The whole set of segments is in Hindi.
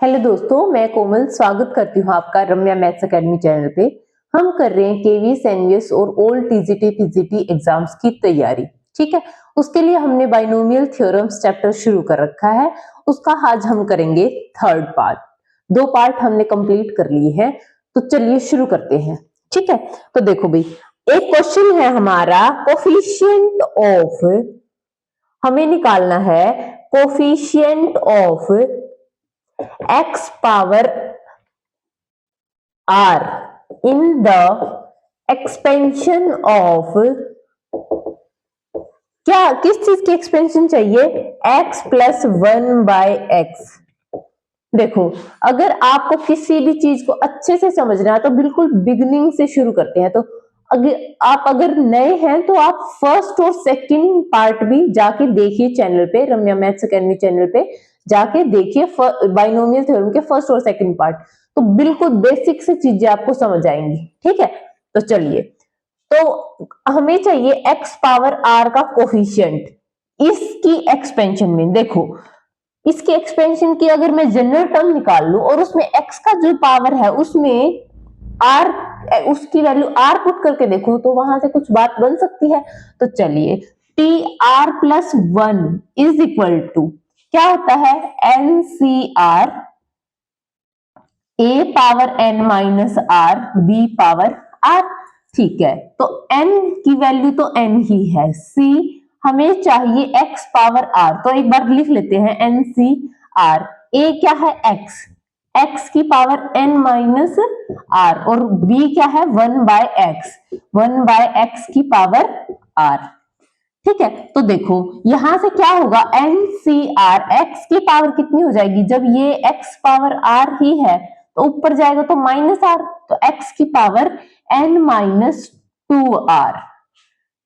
हेलो दोस्तों, मैं कोमल स्वागत करती हूँ आपका रम्या मैथ्स एकेडमी चैनल पे। हम कर रहे हैं केवीएस, एनवीएस और ओल्ड टीजीटी पीजीटी एग्जाम्स की तैयारी। ठीक है, उसके लिए हमने बाइनोमियल थ्योरम्स चैप्टर शुरू कर रखा है। उसका आज हम करेंगे थर्ड पार्ट। 2 पार्ट हमने कंप्लीट कर लिए हैं, तो चलिए शुरू करते हैं। ठीक है, तो देखो भाई, एक क्वेश्चन है हमारा कोफिशिएंट ऑफ, हमें निकालना है coefficient of x power r in the expansion of, क्या किस चीज की एक्सपेंशन चाहिए, x प्लस 1/x। देखो, अगर आपको किसी भी चीज को अच्छे से समझना है तो बिल्कुल बिगिनिंग से शुरू करते हैं। तो अगर नए हैं तो आप फर्स्ट और सेकंड पार्ट भी जाके देखिए चैनल पे, रम्या मैथ्स एकेडमी चैनल पे जाके देखिए बाइनोमियल थ्योरम के फर्स्ट और सेकंड पार्ट। तो बिल्कुल बेसिक से चीजें आपको समझ आएंगी। ठीक है, तो चलिए, तो हमें चाहिए x पावर r का कोफिशिएंट। इसकी एक्सपेंशन में देखो, इसके एक्सपेंशन की अगर मैं जनरल टर्म निकाल लूं और उसमें x का जो पावर है उसमें r, उसकी वैल्यू r पुट करके देखूं तो वहां से कुछ बात बन सकती है। तो चलिए, T r plus 1 is equal to क्या होता है, n C r a power n minus r b power r। ठीक है, तो n की वैल्यू तो n ही है, c हमें चाहिए x पावर r। तो एक बार लिख लेते हैं n c r। a क्या है, x, x की पावर n माइनस r, और b क्या है 1/x, 1/x की पावर r। ठीक है, तो देखो यहां से क्या होगा, एन सी आर, एक्स की पावर कितनी हो जाएगी, जब ये x पावर r ही है तो ऊपर जाएगा तो माइनस r, तो x की पावर n माइनस 2r।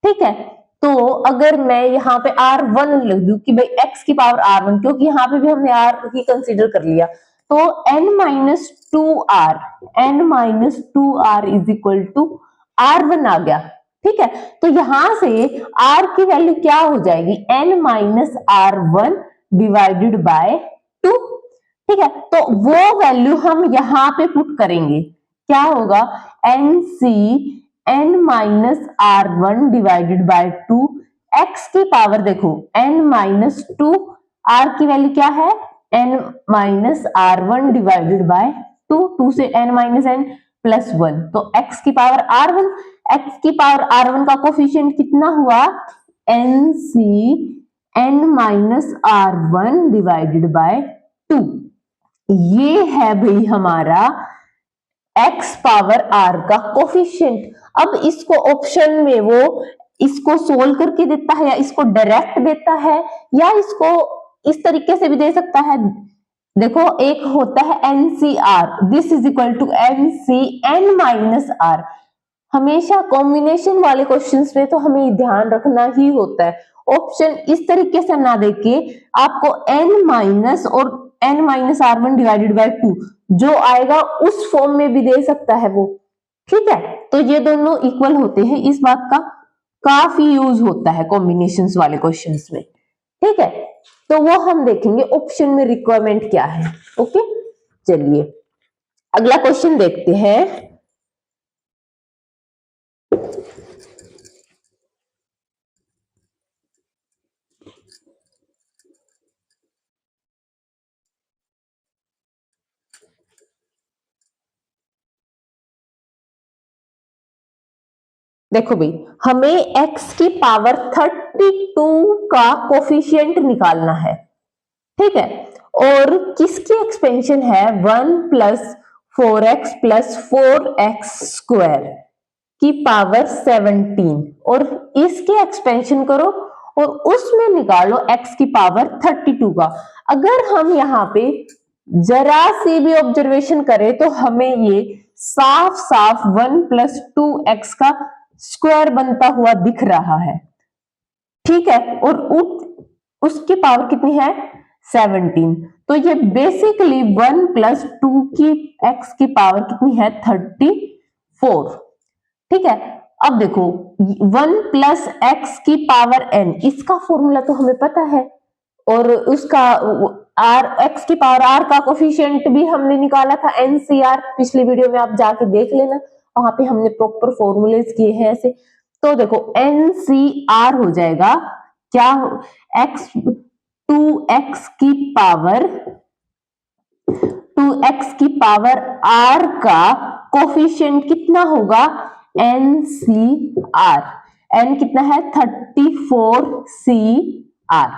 ठीक है, तो अगर मैं यहाँ पे r1 लिख दूं कि भाई x की पावर r1, क्योंकि यहाँ पे भी हमने r ही कंसीडर कर लिया, तो n minus 2r, n minus 2r is equal to r1 आ गया। ठीक है, तो यहां से r की वैल्यू क्या हो जाएगी, n minus r1 divided by 2। ठीक है, तो वो वैल्यू हम यहां पे पुट करेंगे, क्या होगा, N C n minus r1 divided by 2, x की पावर देखो n माइनस 2, r की वैल्यू क्या है, n minus r1 divided by 2, 2 से n माइनस n प्लस 1, तो x की पावर r1, x की पावर r1 का कोफिशिएंट कितना हुआ, n c n minus r1 divided by 2। ये है भाई हमारा x पावर r का कोफिशिएंट। अब इसको ऑप्शन में वो इसको सोल्व करके देता है, या इसको डायरेक्ट देता है, या इसको इस तरीके से भी दे सकता है। देखो, एक होता है NCR, this is equal to N C N minus R. हमेशा कॉम्बिनेशन वाले क्वेश्चंस में तो हमें ध्यान रखना ही होता है, ऑप्शन इस तरीके से ना देके आपको n माइनस और n minus r1 divided by 2 जो आएगा उस फॉर्म में भी दे सकता है वो। ठीक है, तो ये दोनों इक्वल होते हैं, इस बात का काफी यूज होता है कॉम्बिनेशंस वाले क्वेश्चंस में। ठीक है, तो वो हम देखेंगे ऑप्शन में रिक्वायरमेंट क्या है। ओके, चलिए अगला क्वेश्चन देखते हैं। देखो भाई, हमें x की पावर 32 का कोफिशिएंट निकालना है। ठीक है, और किसकी एक्सपेंशन है, 1 plus 4x plus 4x square की पावर 17, और इसकी एक्सपेंशन करो और उसमें निकालो x की पावर 32 का। अगर हम यहाँ पे जरा सी भी ऑब्जर्वेशन करें तो हमें ये साफ साफ 1 प्लस 2x का स्क्वायर बनता हुआ दिख रहा है। ठीक है, और उसकी पावर कितनी है, 17, तो ये बेसिकली 1 प्लस 2 की x की पावर कितनी है, 34। ठीक है, अब देखो 1 प्लस x की पावर n, इसका फॉर्मूला तो हमें पता है, और उसका आर एक्स की पावर आर का कोफिशिएंट भी हमने निकाला था एनसीआर, पिछले वीडियो में आप जाके देख लेना, वहां पे हमने प्रॉपर फॉर्मूलेज किए हैं ऐसे। तो देखो एनसीआर हो जाएगा क्या, एक्स 2x की पावर 2x की पावर r का कोफिशिएंट कितना होगा, NCR, n कितना है 34CR।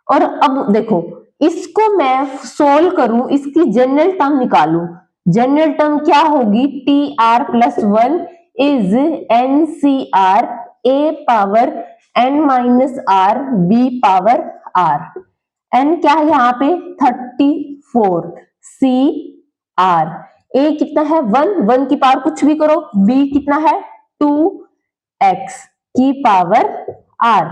और अब देखो इसको मैं सोल्व करूं, इसकी जनरल टर्म निकालूं, जनरल टर्म क्या होगी, TR plus 1 is NCR a power n minus r b power r। n क्या है यहाँ पे 34 CR, a कितना है 1 की पावर कुछ भी करो, b कितना है 2x की पावर r।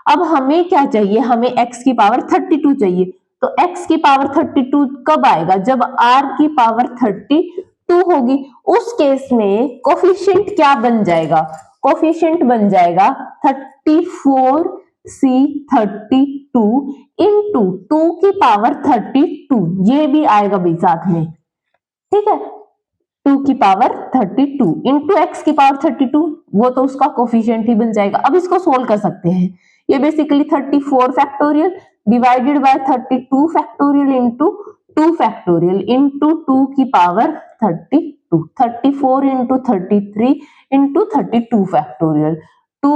अब हमें क्या चाहिए, हमें x की पावर 32 चाहिए, तो x की पावर 32 कब आएगा, जब r की पावर 32 होगी। उस केस में कोफिशिएंट क्या बन जाएगा, कोफिशिएंट बन जाएगा 34C32 इंटू 2 की पावर 32, ये भी आएगा भाई साथ में, ठीक है, 2 की पावर 32 इंटू एक्स की पावर 32, वो तो उसका कोफिशिएंट ही बन जाएगा। अब इसको सोल्व कर सकते हैं, ये basically 34 factorial divided bye 32 factorial into 2 factorial into 2 की पावर 32, 34 इंटू 33 इंटू 32 फैक्टोरियल, 2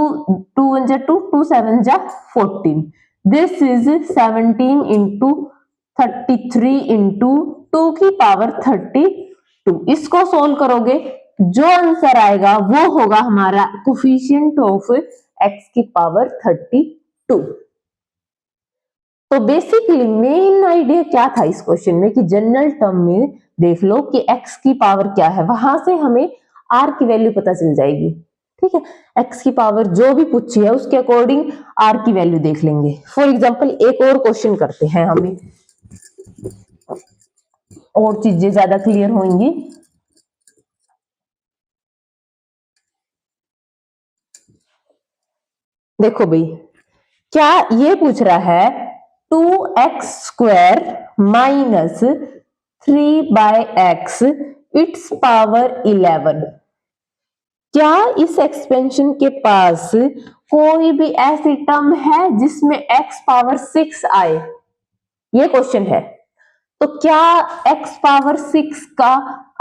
1 जा 2, 2 7 जा 14, दिस इज 17 इंटू 33 इंटू 2 की पावर 32। इसको सोल्व करोगे जो आंसर आएगा वो होगा हमारा कोफिशिएंट ऑफ एक्स की पावर 32। तो बेसिकली मेन आइडिया क्या था इस क्वेश्चन में कि जनरल टर्म में देख लो कि एक्स की पावर क्या है, वहां से हमें आर की वैल्यू पता चल जाएगी, ठीक है, एक्स की पावर जो भी पूछी है उसके अकॉर्डिंग आर की वैल्यू देख लेंगे। फॉर एग्जांपल एक और क्वेश्चन करते हैं, हमें और चीजें ज्यादा क्लियर होंगी। देखो भाई क्या ये पूछ रहा है 2x square minus 3/x it's power 11, क्या इस एक्सपेंशन के पास कोई भी ऐसी टर्म है जिसमें x पावर 6 आए, ये क्वेश्चन है। तो क्या x पावर 6 का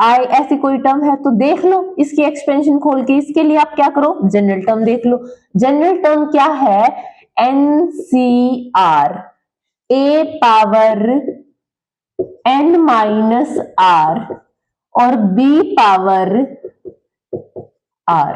आए ऐसी कोई टर्म है, तो देख लो इसकी एक्सपेंशन खोल के, इसके लिए आप क्या करो जनरल टर्म देख लो। जनरल टर्म क्या है, NCR a power n minus r और b पावर r।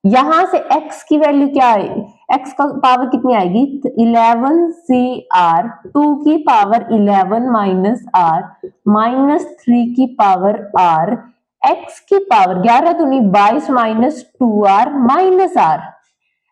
यहां से x की वैल्यू क्या आएगी, x का पावर कितनी आएगी 11CR 2 की पावर 11 माइनस r माइनस 3 की पावर r, x की पावर 11 दूनी 22 minus 2r minus r,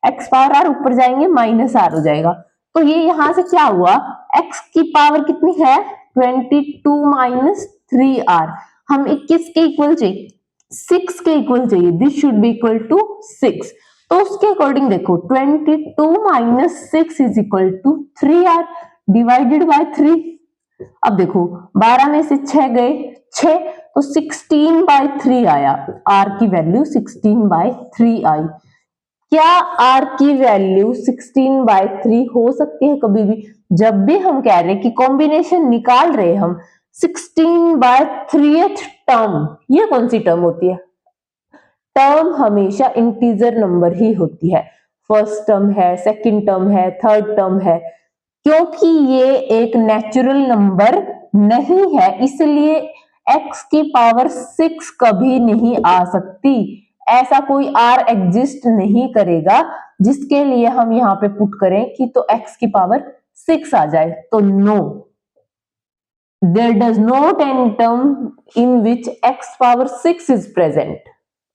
x power r ऊपर जाएंगे माइनस r हो जाएगा। तो ये यहां से क्या हुआ, x की पावर कितनी है 22 माइनस 3r, हमें किसके इक्वल चाहिए 6 के इक्वल चाहिए, this should be equal to 6। तो उसके अकॉर्डिंग देखो 22 minus 6 is equal to 3r divided by 3। अब देखो 12 में से 6 गए 6, तो 16/3 आया, r की वैल्यू 16/3 आई। क्या r की वैल्यू 16/3 हो सकती है कभी भी, जब भी हम कह रहे हैं कि कॉम्बिनेशन निकाल रहे हैं हम 16/3 टर्म, ये कौन सी टर्म होती है, टर्म हमेशा इंटीजर नंबर ही होती है, फर्स्ट टर्म है, सेकंड टर्म है, थर्ड टर्म है, क्योंकि ये एक नेचुरल नंबर नहीं है इसलिए x की पावर 6 कभी नहीं आ सकती, ऐसा कोई r एग्जिस्ट नहीं करेगा जिसके लिए हम यहाँ पे पुट करें कि तो x की पावर 6 आ जाए, तो no, there does not any term in which x power 6 is present।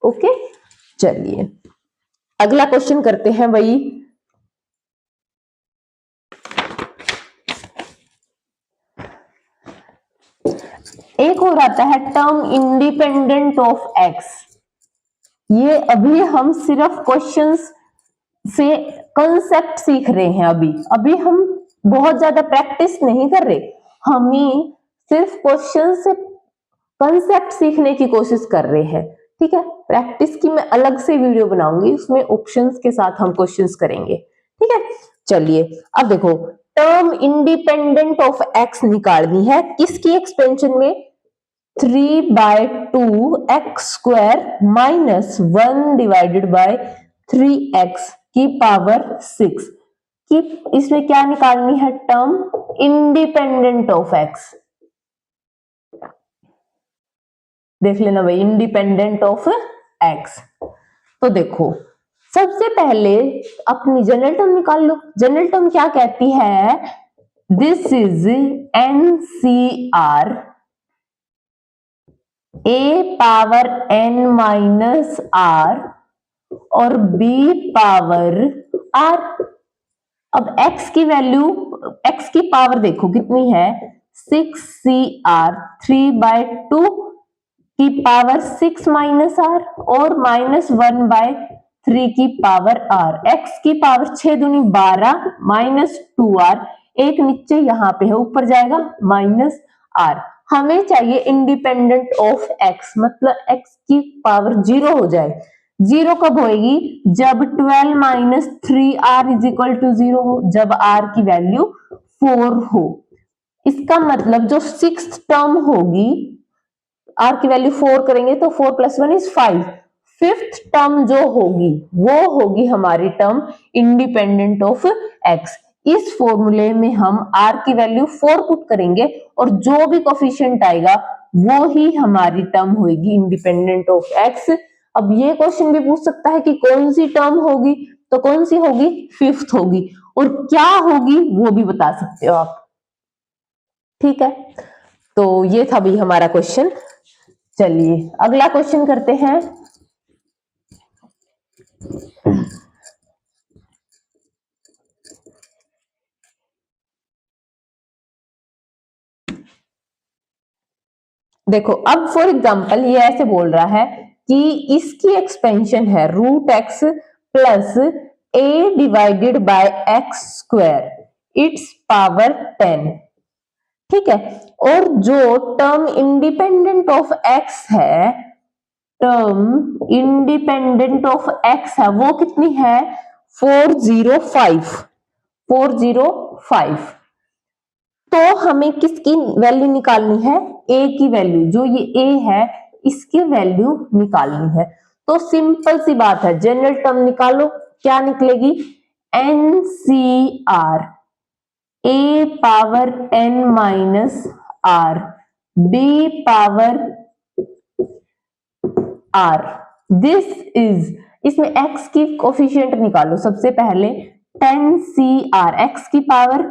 Okay चलिए अगला क्वेश्चन करते हैं भाई। एक और आता है टर्म इंडिपेंडेंट ऑफ x, ये अभी हम सिर्फ क्वेश्चंस से कंसेप्ट सीख रहे हैं, अभी हम बहुत ज्यादा प्रैक्टिस नहीं कर रहे, हमें सिर्फ क्वेश्चन से कंसेप्ट सीखने की कोशिश कर रहे हैं, ठीक है। प्रैक्टिस की मैं अलग से वीडियो बनाऊंगी, उसमें ऑप्शंस के साथ हम क्वेश्चंस करेंगे, ठीक है। चलिए अब देखो, टर्म इंडिपेंडेंट ऑफ एक्स निकालनी है, किसकी एक्सपेंशन में, 3/2 x square minus 1 divided by 3x की पावर 6 की, इसमें क्या निकालनी है, टर्म इंडिपेंडेंट ऑफ एक्स। देख लेना भाई, इंडिपेंडेंट ऑफ एक्स। तो देखो सबसे पहले अपनी जनरल टर्म निकाल लो। जनरल टर्म क्या कहती है, this is NCR a power n minus r और b पावर r। अब x की वैल्यू, x की पावर देखो कितनी है, 6CR 3/2 की पावर 6 माइनस r और -1/3 की पावर r। x की पावर 6 दूनी 12 माइनस 2r, एक नीचे यहां पे है, ऊपर जाएगा माइनस r। हमें चाहिए इंडिपेंडेंट ऑफ x, मतलब x की पावर 0 हो जाए। 0 कब होएगी, जब 12 minus 3r is equal to 0 हो, जब r की वैल्यू 4 हो। इसका मतलब जो 6th टर्म होगी, r की वैल्यू 4 करेंगे तो 4 + 1 = 5। 5th टर्म जो होगी वो होगी हमारी टर्म इंडिपेंडेंट ऑफ x। इस फॉर्मूले में हम r की वैल्यू 4 पुट करेंगे और जो भी कोफिशिएंट आएगा वो ही हमारी टर्म होगी इंडिपेंडेंट ऑफ x। अब ये क्वेश्चन भी पूछ सकता है कि कौन सी टर्म होगी, तो कौन सी होगी, 5th होगी, और क्या होगी वो भी बता सकते हो आप, ठीक है। तो ये था भी हमारा क्वेश्चन। चलिए अगला क्वेश्चन करते हैं। देखो अब फॉर एग्जांपल ये ऐसे बोल रहा है कि इसकी एक्सपेंशन है √x plus a divided by x square its power 10, ठीक है। और जो टर्म इंडिपेंडेंट ऑफ x है, टर्म इंडिपेंडेंट ऑफ x है वो कितनी है, 405। तो हमें किसकी वैल्यू निकालनी है, a की वैल्यू, जो ये a है इसकी वैल्यू निकालनी है। तो सिंपल सी बात है, जनरल टर्म निकालो, क्या निकलेगी, NCR a power n minus r b power r, this is, इसमें x की कोफिशिएंट निकालो सबसे पहले, 10CR x की power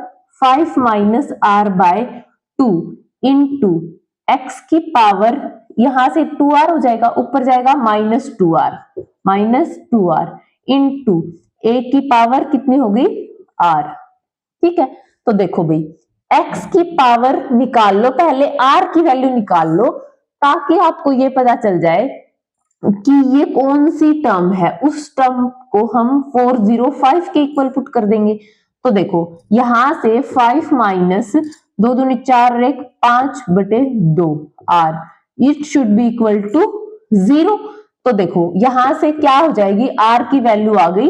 5 minus r/2 into x की पावर, यहां से 2r हो जाएगा, ऊपर जाएगा -2r इंटू a की पावर कितनी होगी, r, ठीक है। तो देखो भाई x की पावर निकाल लो, पहले r की वैल्यू निकाल लो ताकि आपको ये पता चल जाए कि ये कौन सी टर्म है। उस टर्म को हम 405 के इक्वल पुट कर देंगे। तो देखो यहां से 5 माइनस 2 दूनी 4 और 1 5/2 r, it should be equal to 0। तो देखो यहां से क्या हो जाएगी, r की वैल्यू आ गई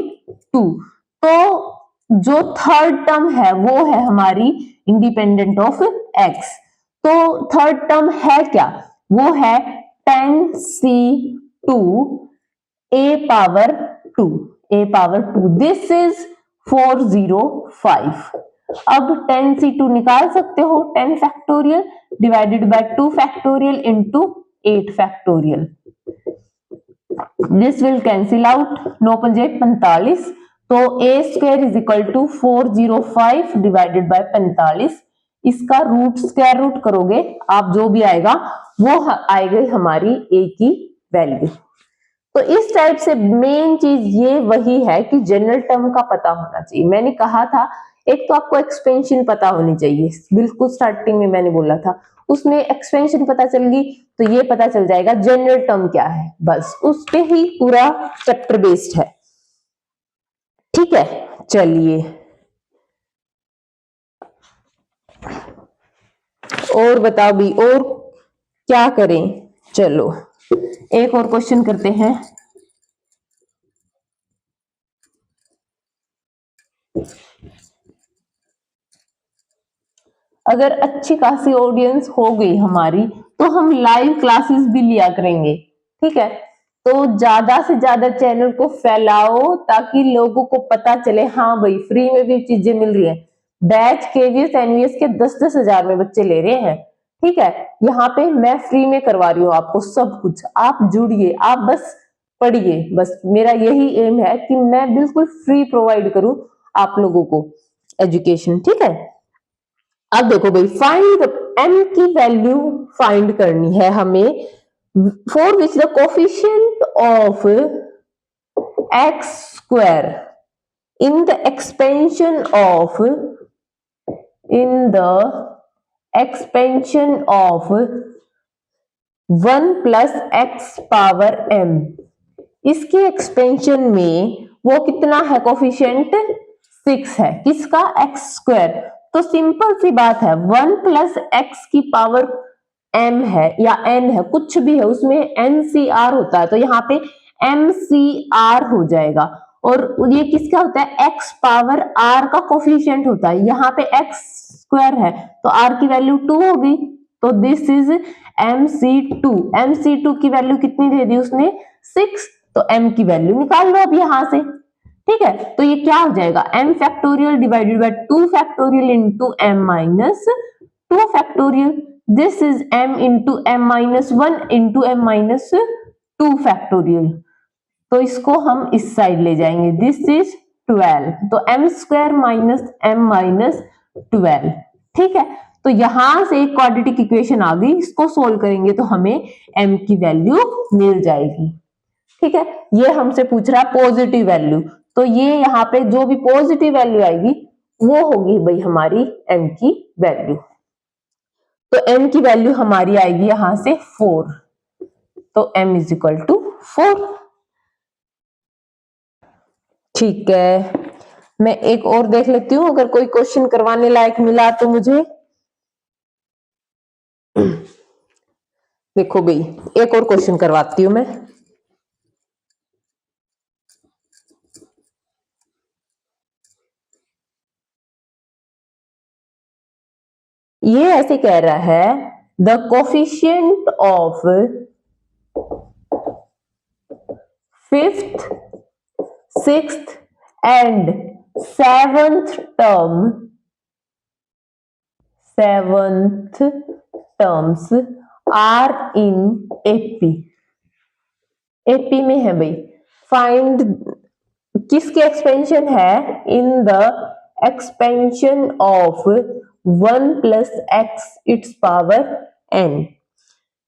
2। तो जो थर्ड टर्म है वो है हमारी इंडिपेंडेंट ऑफ x। तो थर्ड टर्म है क्या, वो है 10C2 a power 2, this is 405। अब 10C2 निकाल सकते हो, 10 factorial divided by 2 factorial into 8 factorial, this will cancel out, 9 पंजे 45। तो a square is equal to 405 divided by 45, इसका रूट स्क्वायर रूट करोगे आप, जो भी आएगा वो आएगी हमारी a की वैल्यू। तो इस टाइप से मेन चीज ये वही है कि जनरल टर्म का पता होना चाहिए। मैंने कहा था एक तो आपको एक्सपेंशन पता होनी चाहिए, बिल्कुल स्टार्टिंग में मैंने बोला था, उसमें एक्सपेंशन पता चल गई तो ये पता चल जाएगा जनरल टर्म क्या है, बस उस पे ही पूरा चैप्टर बेस्ड है, ठीक है। चलिए और बताओ भी, और क्या करें? चलो एक और क्वेश्चन करते हैं। अगर अच्छी खासी ऑडियंस हो गई हमारी तो हम लाइव क्लासेस भी लिया करेंगे, ठीक है? तो ज्यादा से ज्यादा चैनल को फैलाओ ताकि लोगों को पता चले, हाँ भाई फ्री में भी चीजें मिल रही हैं। बैच केवीएस एनवीएस के 10-10 हजार में बच्चे ले रहे हैं, ठीक है? यहाँ पे मैं फ्री में करवा रही हूँ आपको सब कुछ। आप जुड़िए, आप बस पढ़िए, बस मेरा यही एम है कि मैं बिल्कुल फ्री प्रोवाइड करूं आप लोगों को एजुकेशन, ठीक है? अब देखो भाई, फाइंड m की वैल्यू फाइंड करनी है हमें, for which the coefficient of x square in the expansion of 1 plus x power m, इसके एक्सपेंशन में वो कितना है कोफिशिएंट? 6 है। किसका? x square. तो सिंपल सी बात है, 1 प्लस एक्स की पावर m है या n है, कुछ भी है, उसमें ncr होता है, तो यहाँ पे mcr हो जाएगा। और ये किसका होता है? x पावर r का कोफिशिएंट होता है। यहाँ पे x स्क्वायर है तो r की वैल्यू 2 होगी, तो दिस इज mc2। mc2 की वैल्यू कितनी दे दी उसने? 6। तो m की वैल्यू निकाल लो अब यहां से, ठीक है? तो ये क्या हो जाएगा? m factorial divided by 2 factorial into m minus 2 factorial. This is m into m minus 1 into m minus 2 factorial. तो इसको हम इस साइड ले जाएंगे, दिस इज 12। तो m square minus m minus 12, ठीक है? तो यहां से एक क्वाड्रेटिक इक्वेशन आ गई, इसको सोल्व करेंगे तो हमें m की वैल्यू मिल जाएगी, ठीक है? ये हमसे पूछ रहा है पॉजिटिव वैल्यू, तो ये यहाँ पे जो भी पॉजिटिव वैल्यू आएगी वो होगी भाई हमारी m की वैल्यू। तो m की वैल्यू हमारी आएगी यहां से 4, तो m इज इक्वल टू 4, ठीक है? मैं एक और देख लेती हूं, अगर कोई क्वेश्चन करवाने लायक मिला तो मुझे। देखो भाई, एक और क्वेश्चन करवाती हूं मैं। ये ऐसे कह रहा है, the coefficient of 5th, 6th and 7th terms are in AP. AP में है भाई, फाइंड किसके एक्सपेंशन है? In the expansion of 1 plus x its power n,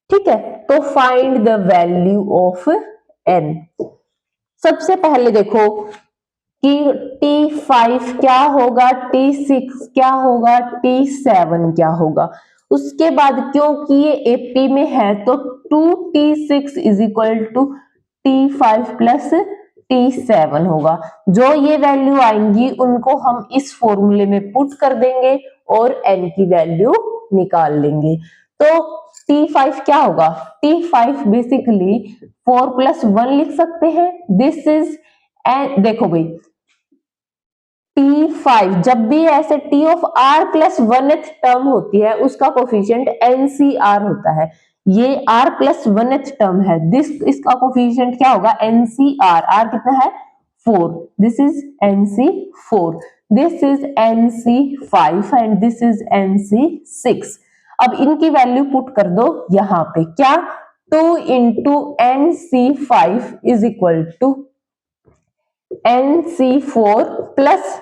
ठीक है? तो find the value of n। सबसे पहले देखो कि T5 क्या होगा, T6 क्या होगा, T7 क्या होगा। उसके बाद क्योंकि ये एपी में है तो 2T6 is equal to T5 plus T7 होगा। जो ये वैल्यू आएंगी उनको हम इस फॉर्मूले में पुट कर देंगे और n की वैल्यू निकाल लेंगे। तो T5 क्या होगा? T5 बेसिकली 4 प्लस 1 लिख सकते हैं। दिस इज, देखो भाई, T5 जब भी ऐसे T of R plus 1th term होती है उसका कोफिशिएंट NCR होता है। ये R प्लस 1th टर्म है, इसका कोफिशिएंट क्या होगा? NCR। R कितना है? 4। This is NC4, this is NC5 and this is NC6। अब इनकी वैल्यू पुट कर दो यहां पे, क्या? 2 into NC5 is equal to NC4 plus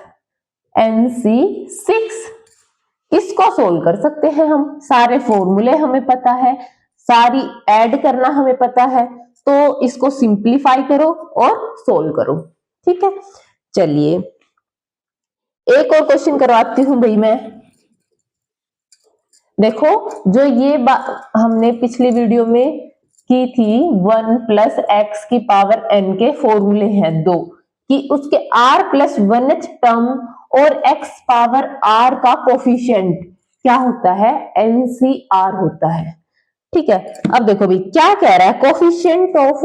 NC6। इसको सोल्व कर सकते हैं हम, सारे फॉर्मूले हमें पता है, सारी ऐड करना हमें पता है, तो इसको सिंप्लीफाई करो और सोल्व करो, ठीक है? चलिए एक और क्वेश्चन करवाती हूं भाई मैं। देखो, जो ये हमने पिछली वीडियो में की थी, 1 प्लस एक्स की पावर n के फॉर्मूले हैं 2, कि उसके r प्लस 1th टर्म और x पावर r का कोफिशिएंट क्या होता है, NCR होता है। ठीक है, अब देखो भाई क्या कह रहा है, coefficient of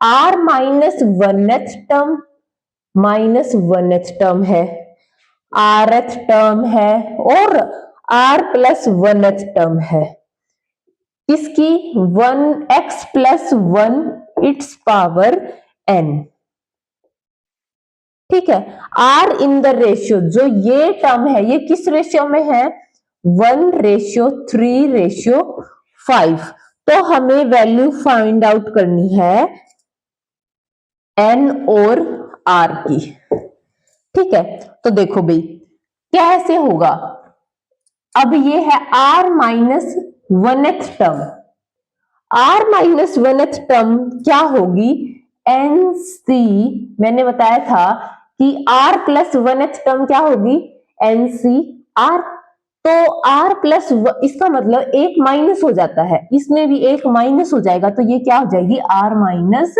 R minus 1th term, minus 1th term है, Rth टर्म है और R प्लस 1th टर्म है, किसकी, 1x plus 1 it's power n। ठीक है, R इन द रेशियो, जो ये टर्म है ये किस रेशियो में है, 1:3:5। तो हमें वैल्यू फाइंड आउट करनी है n और R की। ठीक है, तो देखो भाई कैसे होगा, अब ये है R minus 1th term, R minus 1th term क्या होगी, NC, मैंने बताया था कि R प्लस 1th टर्म क्या होगी, NCR। तो R प्लस, इसका मतलब एक माइनस हो जाता है, इसमें भी एक माइनस हो जाएगा, तो ये क्या हो जाएगी, R minus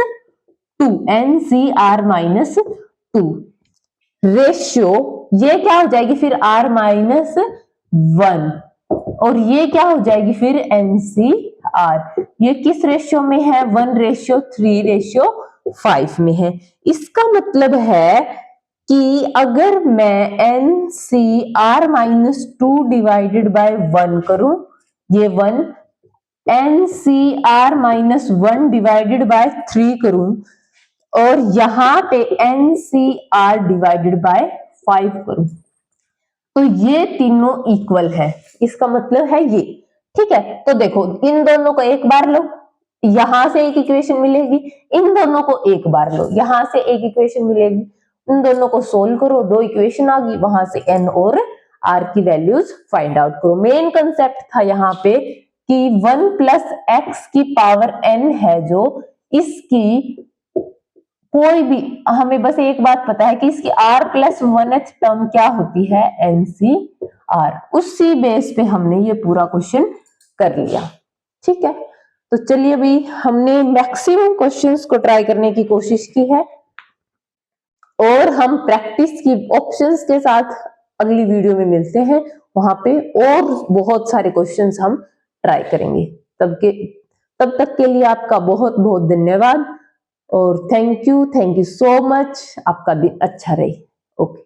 2, NCR minus 2 ratio, ये क्या हो जाएगी फिर R माइनस 1, और ये क्या हो जाएगी फिर NCR। ये किस रेशियो में है, 1:3:5 में है। इसका मतलब है कि अगर मैं NCR माइनस 2 डिवाइडेड बाय 1 करूं, ये 1, NCR माइनस 1 डिवाइडेड बाय 3 करूं, और यहां पे NCR डिवाइडेड बाय 5 करूं, तो ये तीनों इक्वल है, इसका मतलब है ये। ठीक है, तो देखो इन दोनों को एक बार लो, यहां से एक इक्वेशन मिलेगी, इन दोनों को एक बार लो, यहां से एक इक्वेशन मिलेगी, इन दोनों को सोल्व करो, 2 इक्वेशन आ गई, वहां से n और r की वैल्यूज फाइंड आउट करो। मेन कंसेप्ट था यहाँ पे कि 1 प्लस एक्स की पावर n है जो, इसकी कोई भी, हमें बस एक बात पता है कि इसकी R प्लस 1th टर्म क्या होती है, NCR। उसी बेस पे हमने ये पूरा क्वेश्चन कर लिया। ठीक है, तो चलिए भाई हमने मैक्सिमम क्वेश्चंस को ट्राई करने की कोशिश की है, और हम प्रैक्टिस की ऑप्शंस के साथ अगली वीडियो में मिलते हैं, वहां पे और बहुत सारे क्वेश्चंस हम ट्राई करेंगे। तब तक के लिए आपका बहुत बहुत धन्यवाद, और थैंक यू सो मच, आपका दिन अच्छा रहे। ओके।